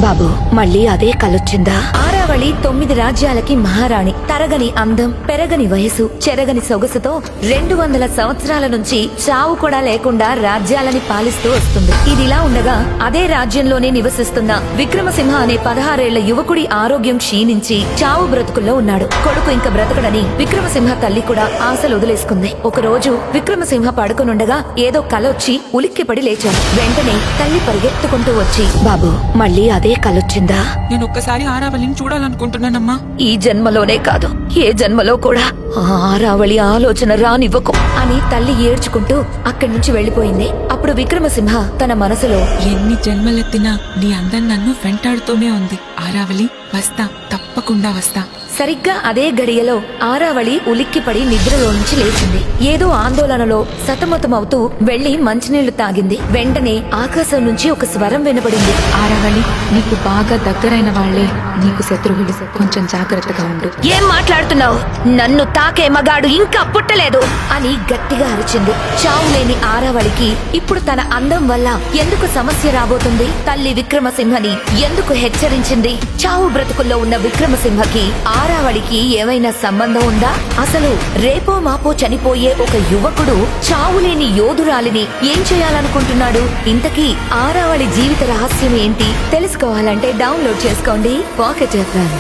బాబు మళ్ళీ అదే కలొచ్చిందా? ఆరావళి 9 రాజ్యాలకి మహారాణి. తరగని అందం, పెరగని వయసు, చెరగని సొగసుతో 200 సంవత్సరాల నుంచి చావు కూడా లేకుండా రాజ్యాలని పాలిస్తూ వస్తుంది. ఇదిలా ఉండగా అదే రాజ్యంలోనే నివసిస్తున్న విక్రమసింహ అనే 16 ఏళ్ల యువకుడి ఆరోగ్యం క్షీణించి చావు బ్రతుకుల్లో ఉన్నాడు. కొడుకు ఇంక బ్రతకడని విక్రమసింహ తల్లి కూడా ఆశలు వదిలేసుకుంది. ఒకరోజు విక్రమసింహ పడుకునుండగా ఏదో కలొచ్చి ఉలిక్కిపడి లేచాడు. వెంటనే తల్లి పరిగెత్తుకుంటూ వచ్చి, బాబు మళ్ళీ అదే కలొచ్చిందా? నేను ఒక్కసారి ఆరావళిని చూడాలనుకుంటున్నానమ్మా. ఈ జన్మలోనే కాదు, ఏ జన్మలో కూడా ఆరావళి ఆలోచన రానివ్వకు అని తల్లి ఏడ్చుకుంటూ అక్కడి నుంచి వెళ్లిపోయింది. అప్పుడు విక్రమసింహ తన మనసులో, ఎన్ని జన్మలెత్తినా నీ అందం నన్ను వెంటాడుతూనే ఉంది. ఆరావళి వస్తా, తప్పకుండా వస్తా. సరిగ్గా అదే గడియలో ఆరావళి ఉలిక్కిపడి నిద్రలో నుంచి లేచింది. ఏదో ఆందోళనలో సతమతమవుతూ వెళ్లి మంచినీళ్లు తాగింది. వెంటనే ఆకాశం నుంచి ఒక స్వరం వినపడింది. ఆరావళి, నీకు బాగా దగ్గరైన వాళ్లే నీకు శత్రువులు, కొంచెం జాగ్రత్తగా ఉండు. ఏం మాట్లాడుతున్నావు? నన్ను తాకే మగాడు ఇంకా పుట్టలేదు అని గట్టిగా అరిచింది. చావులేని ఆరావళికి ఇప్పుడు తన అందం వల్ల ఎందుకు సమస్య రాబోతుంది? తల్లి విక్రమసింహని ఎందుకు హెచ్చరించింది? చావు బ్రతుకుల్లో ఉన్న విక్రమసింహకి ఆరావళికి ఏమైనా సంబంధం ఉందా? అసలు రేపో మాపో చనిపోయే ఒక యువకుడు చావులేని యోధురాలిని ఏం చేయాలనుకుంటున్నాడు? ఇంతకీ ఆరావళి జీవిత రహస్యం ఏంటి? తెలుసుకోవాలంటే డౌన్లోడ్ చేసుకోండి పాకెట్ ఎఫ్ఎం.